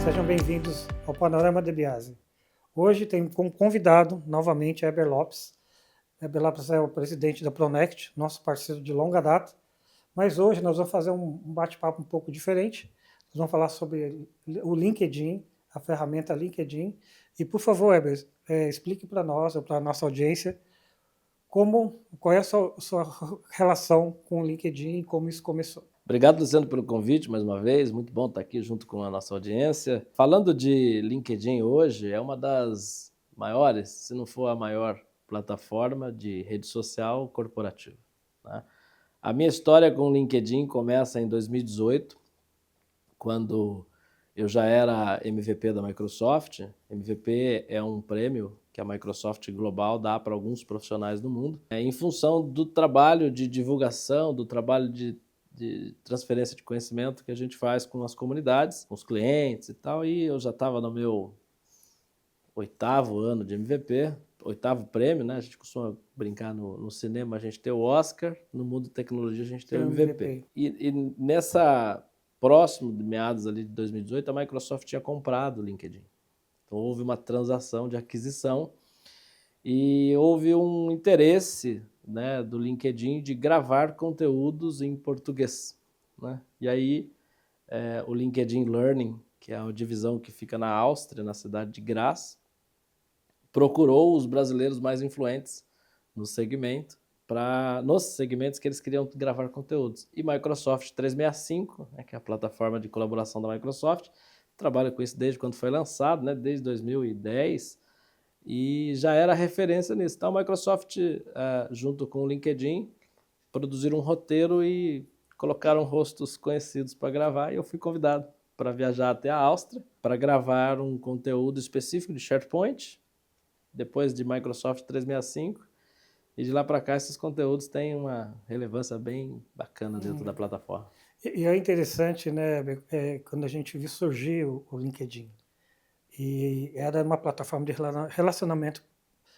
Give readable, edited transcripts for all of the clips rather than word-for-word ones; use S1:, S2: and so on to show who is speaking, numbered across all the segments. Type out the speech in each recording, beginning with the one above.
S1: sejam bem-vindos ao Panorama DBase. Hoje tem como convidado novamente Heber Lopes. Heber Lopes é o presidente da Pronect, nosso parceiro de longa data, mas hoje nós vamos fazer um bate-papo um pouco diferente. Nós vamos falar sobre o LinkedIn, a ferramenta LinkedIn. E, por favor, Heber, explique para nós, para a nossa audiência, qual é a sua relação com o LinkedIn e como isso começou.
S2: Obrigado, Luciano, pelo convite mais uma vez. Muito bom estar aqui junto com a nossa audiência. Falando de LinkedIn hoje, é uma das maiores, se não for a maior plataforma de rede social corporativa, né? A minha história com o LinkedIn começa em 2018, quando eu já era MVP da Microsoft. MVP é um prêmio que a Microsoft Global dá para alguns profissionais do mundo, em função do trabalho de divulgação, do trabalho de transferência de conhecimento que a gente faz com as comunidades, com os clientes e tal, e eu já estava no meu 8º ano de MVP, 8º prêmio, né? A gente costuma brincar no cinema, a gente tem o Oscar, no mundo de tecnologia a gente tem o MVP. E nessa próximo de meados ali de 2018, a Microsoft tinha comprado o LinkedIn. Então houve uma transação de aquisição e houve um interesse, né, do LinkedIn de gravar conteúdos em português, né? E aí o LinkedIn Learning, que é a divisão que fica na Áustria, na cidade de Graz, procurou os brasileiros mais influentes no segmento, nos segmentos que eles queriam gravar conteúdos. E Microsoft 365, né, que é a plataforma de colaboração da Microsoft, trabalha com isso desde quando foi lançado, né, desde 2010, e já era referência nisso. Então a Microsoft, junto com o LinkedIn, produziram um roteiro e colocaram rostos conhecidos para gravar, e eu fui convidado para viajar até a Áustria para gravar um conteúdo específico de SharePoint, depois de Microsoft 365, e de lá para cá esses conteúdos têm uma relevância bem bacana dentro da plataforma.
S1: E é interessante, né, quando a gente viu surgir o LinkedIn, e era uma plataforma de relacionamento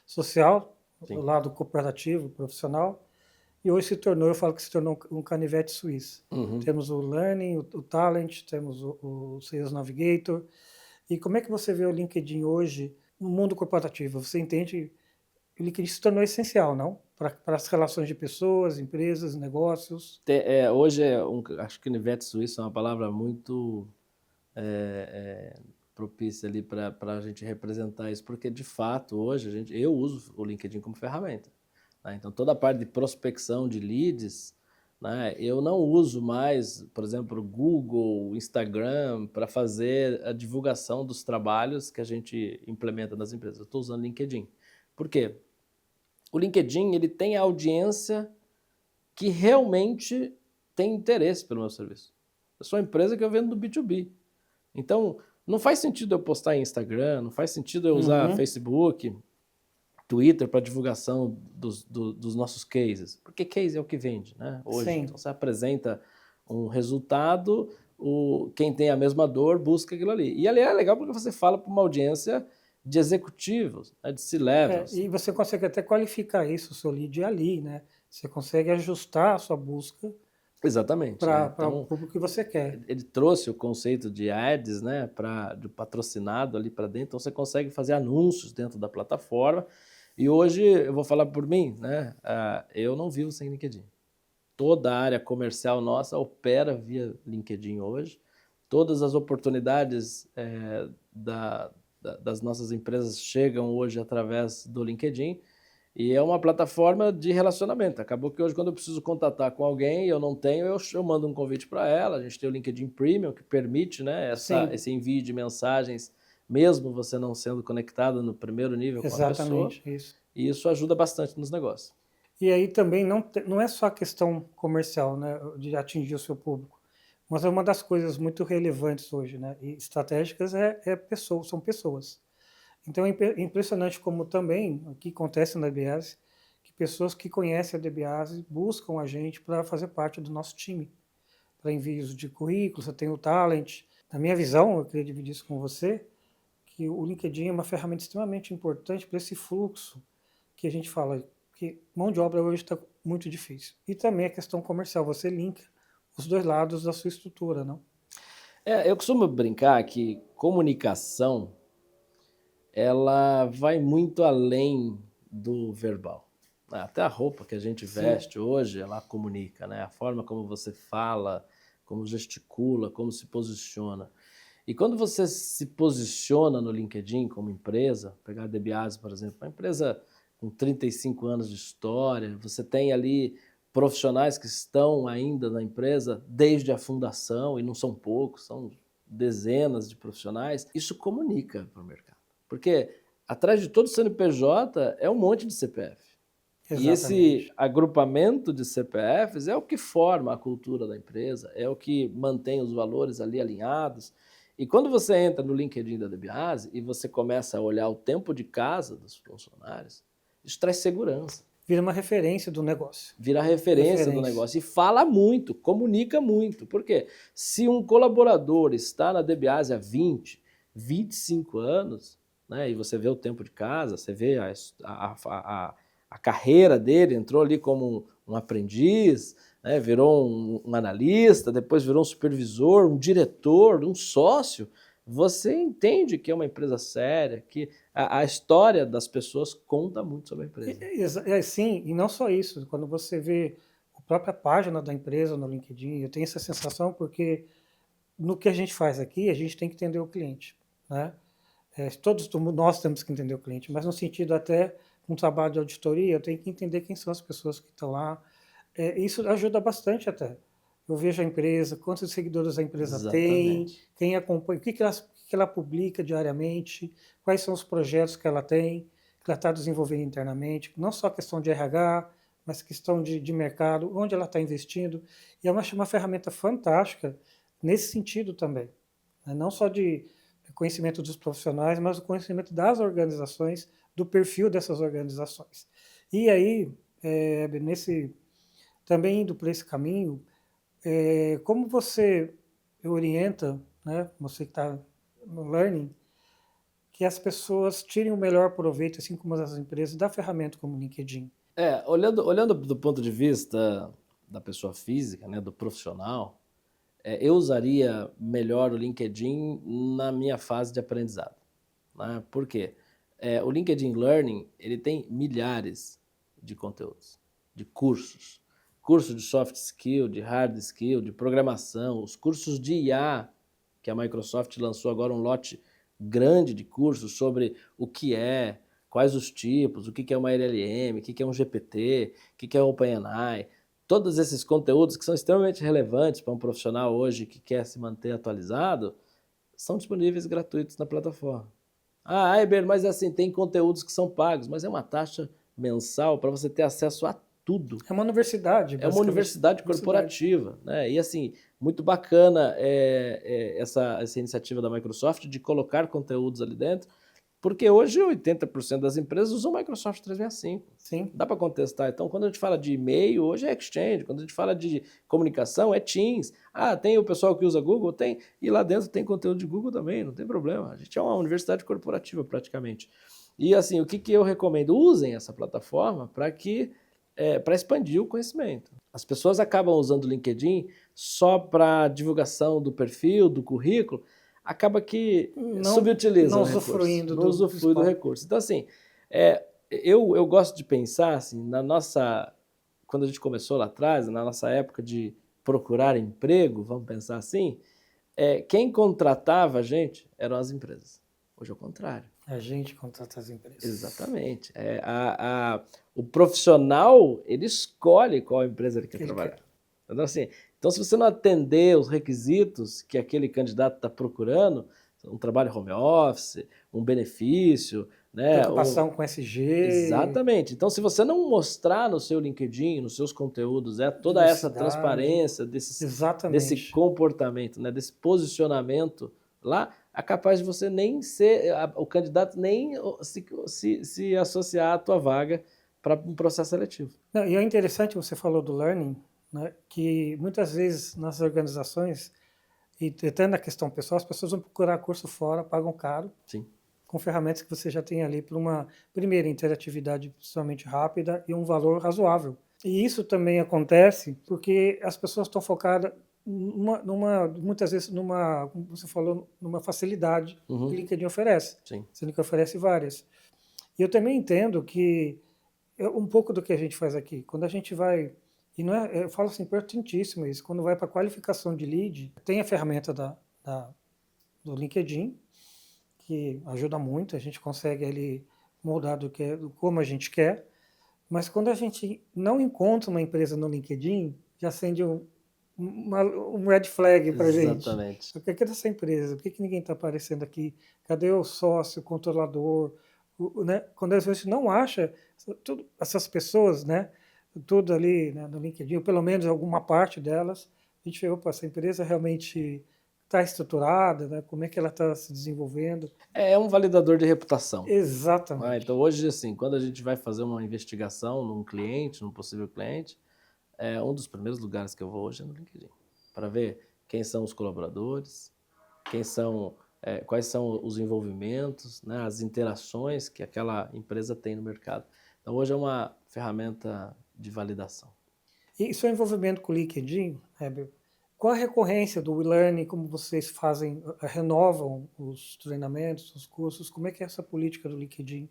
S1: social,
S2: Sim.
S1: do lado cooperativo, profissional, e hoje eu falo que se tornou um canivete suíço.
S2: Uhum.
S1: Temos o Learning, o Talent, temos o Sales Navigator. E como é que você vê o LinkedIn hoje no mundo corporativo? Você entende que o LinkedIn se tornou essencial, não? Para as relações de pessoas, empresas, negócios.
S2: Hoje acho que canivete suíço é uma palavra muito propícia ali para a gente representar isso, porque de fato hoje eu uso o LinkedIn como ferramenta, né? Então toda a parte de prospecção de leads, né, eu não uso mais, por exemplo, Google, Instagram para fazer a divulgação dos trabalhos que a gente implementa nas empresas. Eu estou usando LinkedIn. Por quê? O LinkedIn ele tem a audiência que realmente tem interesse pelo meu serviço. Eu sou uma empresa que eu vendo do B2B. Então, não faz sentido eu postar em Instagram, não faz sentido eu usar Facebook, Twitter para divulgação dos nossos cases, porque case é o que vende, né, hoje.
S1: Sim.
S2: Então, você apresenta um resultado, quem tem a mesma dor busca aquilo ali. E ali é legal porque você fala para uma audiência de executivos, né, de C-levels.
S1: E você consegue até qualificar isso, o seu lead ali, né? Você consegue ajustar a sua busca
S2: Exatamente,
S1: para
S2: né?
S1: o
S2: Então,
S1: público que você quer.
S2: ele trouxe o conceito de ads, né, de patrocinado ali para dentro, então você consegue fazer anúncios dentro da plataforma. E hoje, eu vou falar por mim, né, eu não vivo sem LinkedIn. Toda a área comercial nossa opera via LinkedIn hoje. Todas as oportunidades das nossas empresas chegam hoje através do LinkedIn. E é uma plataforma de relacionamento. Acabou que hoje, quando eu preciso contatar com alguém e eu não tenho, eu mando um convite para ela. A gente tem o LinkedIn Premium, que permite, né, esse envio de mensagens, mesmo você não sendo conectado no primeiro nível com a pessoa.
S1: Exatamente, isso.
S2: E isso ajuda bastante nos negócios.
S1: E aí também não é só a questão comercial, né, de atingir o seu público, mas é uma das coisas muito relevantes hoje, né, e estratégicas são pessoas. Então é impressionante como também o que acontece na DBase, que pessoas que conhecem a DBase buscam a gente para fazer parte do nosso time, para envios de currículos. Você tem o Talent. Na minha visão, eu queria dividir isso com você, que o LinkedIn é uma ferramenta extremamente importante para esse fluxo que a gente fala, que mão de obra hoje está muito difícil. E também a questão comercial, você linka os dois lados da sua estrutura, não?
S2: Eu costumo brincar que comunicação, ela vai muito além do verbal. Até a roupa que a gente veste hoje, ela comunica, né? A forma como você fala, como gesticula, como se posiciona. E quando você se posiciona no LinkedIn como empresa, pegar a DeBiase, por exemplo, uma empresa com 35 anos de história, você tem ali profissionais que estão ainda na empresa desde a fundação, e não são poucos, são dezenas de profissionais, isso comunica para o mercado. Porque atrás de todo CNPJ é um monte de CPF. E esse
S1: Exatamente.
S2: agrupamento de CPFs é o que forma a cultura da empresa, é o que mantém os valores ali alinhados. E quando você entra no LinkedIn da DeBiase e você começa a olhar o tempo de casa dos funcionários, isso traz segurança.
S1: Vira uma referência do negócio.
S2: Vira referência do negócio e fala muito, comunica muito. Por quê? Se um colaborador está na DeBiase há 20, 25 anos, né, e você vê o tempo de casa, você vê a carreira dele, entrou ali como um aprendiz, né, virou um analista, depois virou um supervisor, um diretor, um sócio, você entende que é uma empresa séria, que a história das pessoas conta muito sobre a empresa.
S1: Sim, e não só isso. Quando você vê a própria página da empresa no LinkedIn, eu tenho essa sensação porque no que a gente faz aqui, a gente tem que entender o cliente, né? Todos nós temos que entender o cliente, mas no sentido até um trabalho de auditoria, eu tenho que entender quem são as pessoas que estão lá. Isso ajuda bastante até. Eu vejo a empresa, quantos seguidores a empresa tem,
S2: Exatamente.
S1: quem acompanha, o que ela publica diariamente, quais são os projetos que ela tem, que ela está desenvolvendo internamente, não só questão de RH, mas questão de mercado, onde ela está investindo. E é uma ferramenta fantástica nesse sentido também, né? Não só de conhecimento dos profissionais, mas o conhecimento das organizações, do perfil dessas organizações. E aí, também indo por esse caminho, como você orienta, né, você que está no learning, que as pessoas tirem o melhor proveito, assim como as empresas, da ferramenta como o LinkedIn?
S2: Olhando do ponto de vista da pessoa física, né, do profissional, eu usaria melhor o LinkedIn na minha fase de aprendizado, né? Por quê? O LinkedIn Learning, ele tem milhares de conteúdos, de cursos. Curso de soft skill, de hard skill, de programação, os cursos de IA, que a Microsoft lançou agora um lote grande de cursos sobre o que é, quais os tipos, o que é uma LLM, o que é um GPT, o que é o OpenAI. Todos esses conteúdos que são extremamente relevantes para um profissional hoje que quer se manter atualizado, são disponíveis gratuitos na plataforma. Eber, mas assim, tem conteúdos que são pagos, mas é uma taxa mensal para você ter acesso a tudo.
S1: É uma universidade,
S2: É uma universidade corporativa, né? E assim, muito bacana essa iniciativa da Microsoft de colocar conteúdos ali dentro, porque hoje 80% das empresas usam o Microsoft 365.
S1: Sim.
S2: Dá para contestar. Então, quando a gente fala de e-mail, hoje é Exchange. Quando a gente fala de comunicação, é Teams. Tem o pessoal que usa Google? Tem. E lá dentro tem conteúdo de Google também, não tem problema. A gente é uma universidade corporativa, praticamente. E assim, o que eu recomendo? Usem essa plataforma para expandir o conhecimento. As pessoas acabam usando o LinkedIn só para divulgação do perfil, do currículo, acaba que subutilizam
S1: não
S2: o recurso,
S1: usufruindo
S2: não usufrui do recurso. Então, assim, eu gosto de pensar, assim, quando a gente começou lá atrás, na nossa época de procurar emprego, vamos pensar assim, quem contratava a gente eram as empresas. Hoje é o contrário.
S1: A gente contrata as empresas.
S2: Exatamente. O profissional, ele escolhe qual empresa ele quer trabalhar. Então, assim, se você não atender os requisitos que aquele candidato está procurando, um trabalho home office, um benefício, né?
S1: Preocupação com SG.
S2: Exatamente. Então, se você não mostrar no seu LinkedIn, nos seus conteúdos, toda essa transparência desse comportamento, né? Desse posicionamento lá, é capaz de você nem ser, o candidato nem se associar à tua vaga para um processo seletivo.
S1: Não, e é interessante, você falou do learning, né, que muitas vezes nas organizações, e até na questão pessoal, as pessoas vão procurar curso fora, pagam caro,
S2: sim,
S1: com ferramentas que você já tem ali para uma primeira interatividade extremamente rápida e um valor razoável. E isso também acontece porque as pessoas estão focadas muitas vezes, como você falou, numa facilidade que o
S2: Uhum,
S1: LinkedIn oferece,
S2: sim.
S1: sendo que oferece várias. E eu também entendo que um pouco do que a gente faz aqui, quando a gente vai, e não é, eu falo assim, importantíssimo isso, quando vai para qualificação de lead, tem a ferramenta do LinkedIn, que ajuda muito, a gente consegue ali moldar do como a gente quer, mas quando a gente não encontra uma empresa no LinkedIn, já acende um red flag para a gente.
S2: Exatamente.
S1: O que é dessa empresa? Por que ninguém está aparecendo aqui? Cadê o sócio, o controlador? Né? Quando a gente não acha essas pessoas, né, tudo ali, né, no LinkedIn, ou pelo menos alguma parte delas, a gente vê, opa, essa empresa realmente está estruturada, né? Como é que ela está se desenvolvendo?
S2: É um validador de reputação. Né?
S1: Exatamente.
S2: Então, hoje, assim, quando a gente vai fazer uma investigação num cliente, num possível cliente, um dos primeiros lugares que eu vou hoje é no LinkedIn, para ver quem são os colaboradores, quais são os envolvimentos, né, as interações que aquela empresa tem no mercado. Então, hoje é uma ferramenta de validação.
S1: E seu envolvimento com o LinkedIn, Heber, qual a recorrência do e-learning, como vocês fazem, renovam os treinamentos, os cursos, como é que é essa política do LinkedIn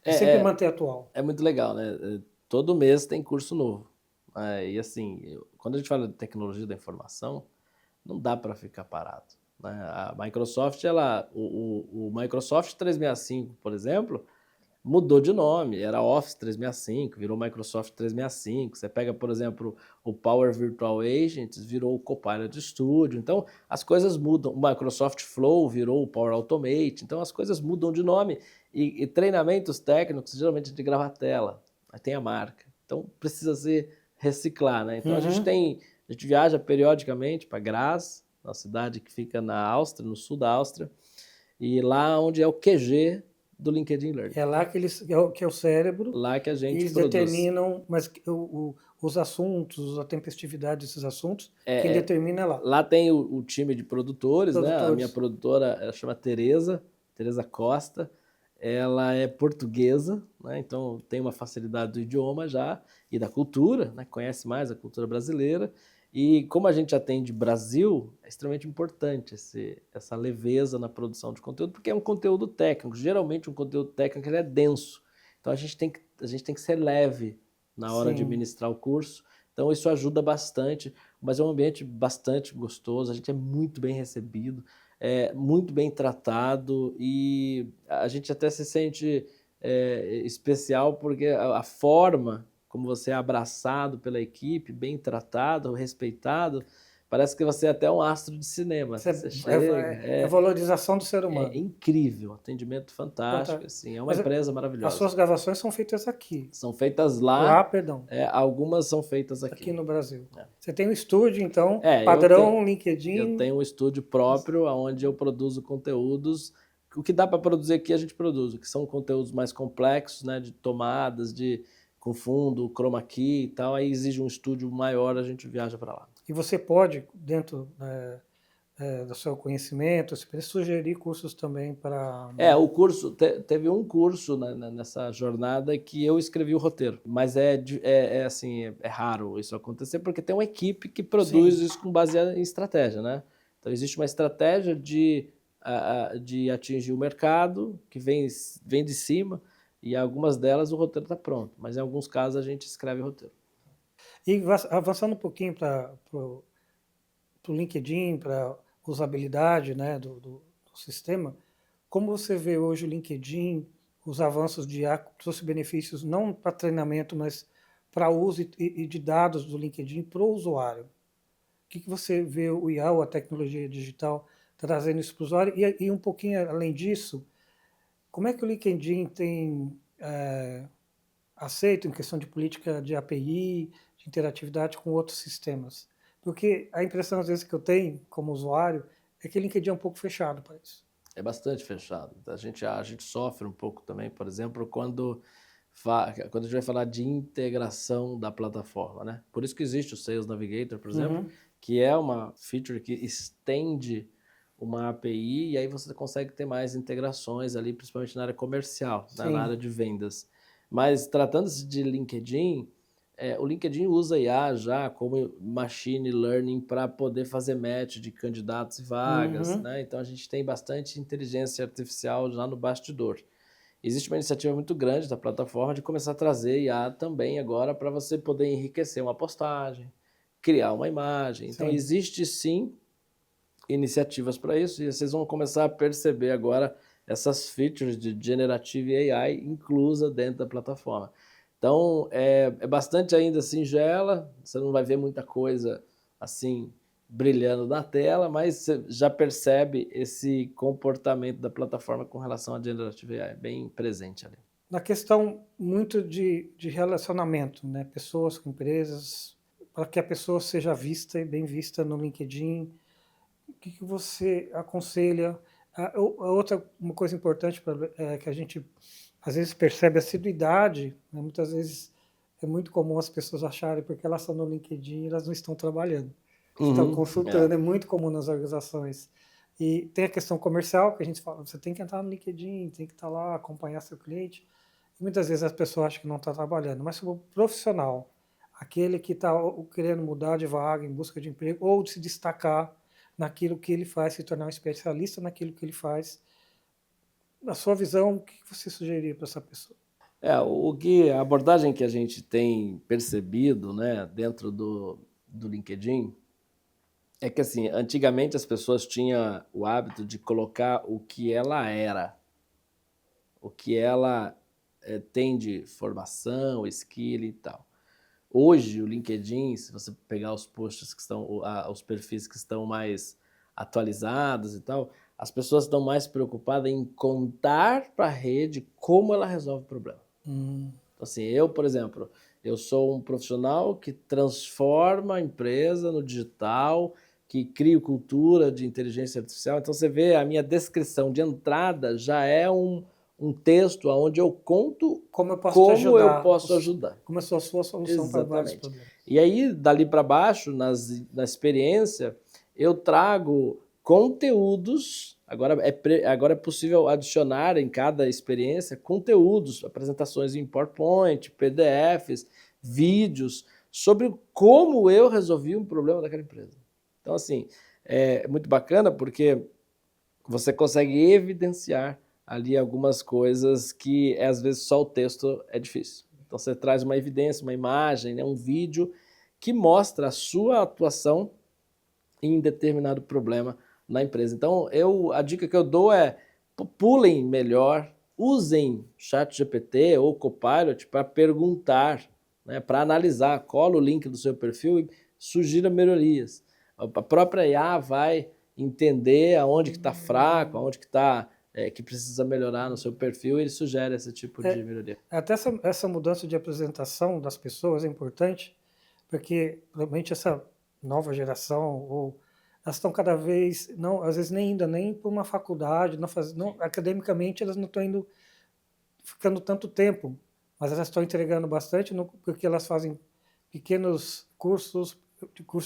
S1: de sempre
S2: É, é,
S1: manter atual?
S2: é muito legal, né? Todo mês tem curso novo. E assim, quando a gente fala de tecnologia da informação, não dá para ficar parado, né? A Microsoft, o Microsoft 365, por exemplo, mudou de nome, era Office 365, virou Microsoft 365. Você pega, por exemplo, o Power Virtual Agents, virou o Copilot Studio. Então, as coisas mudam. O Microsoft Flow virou o Power Automate. Então, as coisas mudam de nome. E treinamentos técnicos, geralmente de gravatela, aí tem a marca. Então, precisa se reciclar, né? Então,
S1: Uhum.
S2: a gente viaja periodicamente para Graz, uma cidade que fica na Áustria, no sul da Áustria, e lá onde é o QG do LinkedIn Learning.
S1: É lá que é o cérebro,
S2: Lá que a
S1: e
S2: gente
S1: eles
S2: produz.
S1: determinam, mas os assuntos, a tempestividade desses assuntos, quem
S2: É, é,
S1: determina é lá,
S2: lá tem o time de produtores, né? A minha
S1: produtores.
S2: produtora, ela chama Tereza Costa. Ela é portuguesa, né? Então tem uma facilidade do idioma já e da cultura, né? Conhece mais a cultura brasileira. E como a gente atende Brasil, é extremamente importante essa leveza na produção de conteúdo, porque é um conteúdo técnico. Geralmente um conteúdo técnico ele é denso. Então a gente tem que ser leve na hora de
S1: Sim.
S2: ministrar o curso. Então isso ajuda bastante, mas é um ambiente bastante gostoso, a gente é muito bem recebido, muito bem tratado e a gente até se sente especial porque a forma como você é abraçado pela equipe, bem tratado, respeitado, parece que você é até um astro de cinema.
S1: Isso
S2: Você chega,
S1: é a valorização do ser
S2: é
S1: humano.
S2: incrível, atendimento fantástico,
S1: Fantástico.
S2: assim, é uma
S1: Mas
S2: empresa
S1: as
S2: maravilhosa.
S1: suas gravações são feitas aqui.
S2: São feitas lá,
S1: Lá, perdão,
S2: algumas são feitas
S1: aqui
S2: aqui.
S1: no Brasil.
S2: É.
S1: Você tem um estúdio, então,
S2: É,
S1: padrão
S2: eu
S1: LinkedIn.
S2: tenho um estúdio próprio onde eu produzo conteúdos. O que dá para produzir aqui a gente produz, que são conteúdos mais complexos, né, de tomadas, com fundo, chroma key e tal. Aí exige um estúdio maior, a gente viaja para lá.
S1: E você pode, dentro do seu conhecimento, você pode sugerir cursos também para.
S2: O curso, teve um curso nessa jornada que eu escrevi o roteiro, mas assim, é raro isso acontecer, porque tem uma equipe que produz
S1: Sim.
S2: isso com base em estratégia, né? Então existe uma estratégia de atingir o mercado, que vem de cima, e algumas delas o roteiro está pronto, mas em alguns casos a gente escreve o roteiro.
S1: E avançando um pouquinho para o LinkedIn, para usabilidade, né, do sistema, como você vê hoje o LinkedIn, os avanços de IA trouxe benefícios não para treinamento, mas para uso e de dados do LinkedIn para o usuário? O que você vê o IA, ou a tecnologia digital, trazendo isso para o usuário? E um pouquinho além disso, como é que o LinkedIn tem aceito em questão de política de API, de interatividade com outros sistemas? Porque a impressão, às vezes, que eu tenho como usuário é que o LinkedIn é um pouco fechado para isso.
S2: É bastante fechado. A gente sofre um pouco também, por exemplo, quando a gente vai falar de integração da plataforma, né? Por isso que existe o Sales Navigator, por exemplo,
S1: Uhum.
S2: que é uma feature que estende uma API e aí você consegue ter mais integrações ali, principalmente na área comercial, né? Na
S1: Sim.
S2: área de vendas. Mas tratando-se de LinkedIn, O LinkedIn usa IA já como machine learning para poder fazer match de candidatos e vagas,
S1: Uhum.
S2: né? Então a gente tem bastante inteligência artificial já no bastidor. Existe uma iniciativa muito grande da plataforma de começar a trazer IA também agora para você poder enriquecer uma postagem, criar uma imagem. Então
S1: Sim.
S2: existe sim iniciativas para isso e vocês vão começar a perceber agora essas features de Generative AI inclusa dentro da plataforma. Então é bastante ainda singela, você não vai ver muita coisa assim brilhando na tela, mas você já percebe esse comportamento da plataforma com relação à Generative AI, bem presente ali.
S1: Na questão muito de relacionamento, né? Pessoas com empresas, para que a pessoa seja vista e bem vista no LinkedIn, o que que você aconselha? A outra uma coisa importante que a gente às vezes percebe a assiduidade, né? Muitas vezes é muito comum as pessoas acharem porque elas estão no LinkedIn, elas não estão trabalhando, estão
S2: Uhum,
S1: consultando, é muito comum nas organizações. E tem a questão comercial, que a gente fala, você tem que entrar no LinkedIn, tem que estar lá, acompanhar seu cliente. E muitas vezes as pessoas acham que não está trabalhando, mas o profissional, aquele que está querendo mudar de vaga em busca de emprego ou de se destacar naquilo que ele faz, se tornar um especialista naquilo que ele faz, na sua visão, o que você sugeriria para essa pessoa?
S2: a abordagem que a gente tem percebido, né, dentro do LinkedIn é que assim, antigamente as pessoas tinham o hábito de colocar o que ela era, o que ela tem de formação, skill e tal. Hoje, o LinkedIn, se você pegar os posts que estão, os perfis que estão mais atualizados e tal, as pessoas estão mais preocupadas em contar para a rede como ela resolve o problema.
S1: Hum,
S2: Então, assim, eu, por exemplo, eu sou um profissional que transforma a empresa no digital, que crio cultura de inteligência artificial. Então, você vê a minha descrição de entrada já é um texto onde eu conto
S1: como eu posso te
S2: como eu
S1: ajudar?
S2: posso ajudar.
S1: Como é a sua solução para vários
S2: Exatamente.
S1: problemas?
S2: E aí, dali para baixo, na experiência, eu trago conteúdos. Agora é possível adicionar em cada experiência conteúdos, apresentações em PowerPoint, PDFs, vídeos, sobre como eu resolvi um problema daquela empresa. Então, assim, é muito bacana porque você consegue evidenciar ali algumas coisas que às vezes só o texto é difícil. Então você traz uma evidência, uma imagem, né, um vídeo que mostra a sua atuação em determinado problema na empresa. Então a dica que eu dou é pulem melhor, usem ChatGPT ou Copilot para perguntar, né, para analisar, cola o link do seu perfil e sugira melhorias. A própria IA vai entender aonde que está fraco, aonde que está que precisa melhorar no seu perfil e ele sugere esse tipo de
S1: É,
S2: melhoria.
S1: até essa mudança de apresentação das pessoas é importante, porque provavelmente essa nova geração, ou elas estão cada vez, não, às vezes nem ainda nem por uma faculdade, não, academicamente elas não estão indo, ficando tanto tempo, mas elas estão entregando bastante porque elas fazem pequenos cursos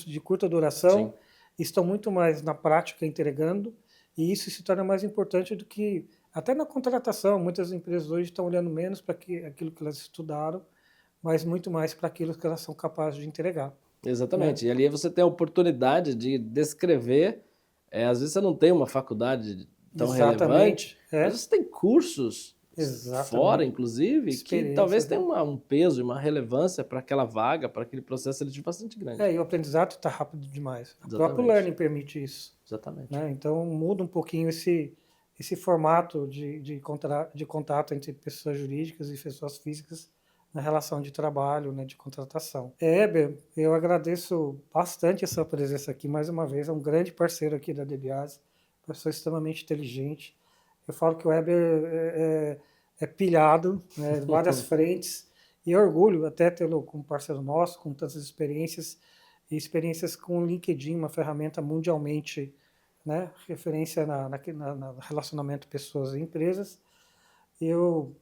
S1: de curta
S2: Sim,
S1: duração, e estão muito mais na prática entregando, e isso se torna mais importante do que até na contratação. Muitas empresas hoje estão olhando menos para aquilo que elas estudaram, mas muito mais para aquilo que elas são capazes de entregar, né?
S2: exatamente. E ali você tem a oportunidade de descrever. Às vezes você não tem uma faculdade tão relevante,
S1: Exatamente,
S2: mas você tem cursos fora,
S1: exatamente.
S2: inclusive, que talvez
S1: Experiências, né?
S2: tenham um peso e uma relevância para aquela vaga, para aquele processo seletivo bastante grande.
S1: E o aprendizado está rápido demais. A própria
S2: Exatamente,
S1: Learning permite isso,
S2: exatamente.
S1: né? Então muda um pouquinho esse formato de contato entre pessoas jurídicas e pessoas físicas na relação de trabalho, né, de contratação. Heber, eu agradeço bastante a sua presença aqui mais uma vez, é um grande parceiro aqui da DBAS, pessoa extremamente inteligente. Eu falo que o Heber é pilhado, né, várias frentes, e orgulho até tê-lo como parceiro nosso, com tantas experiências, e experiências com o LinkedIn, uma ferramenta mundialmente, né, referência no relacionamento pessoas e empresas. Eu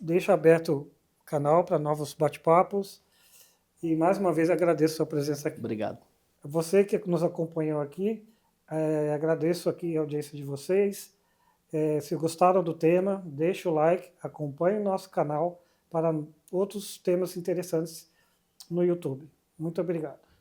S1: deixo aberto o canal para novos bate-papos e mais uma vez agradeço a sua presença aqui.
S2: Obrigado.
S1: Você que nos acompanhou aqui, agradeço aqui a audiência de vocês. Se gostaram do tema, deixe o like, acompanhe o nosso canal para outros temas interessantes no YouTube. Muito obrigado.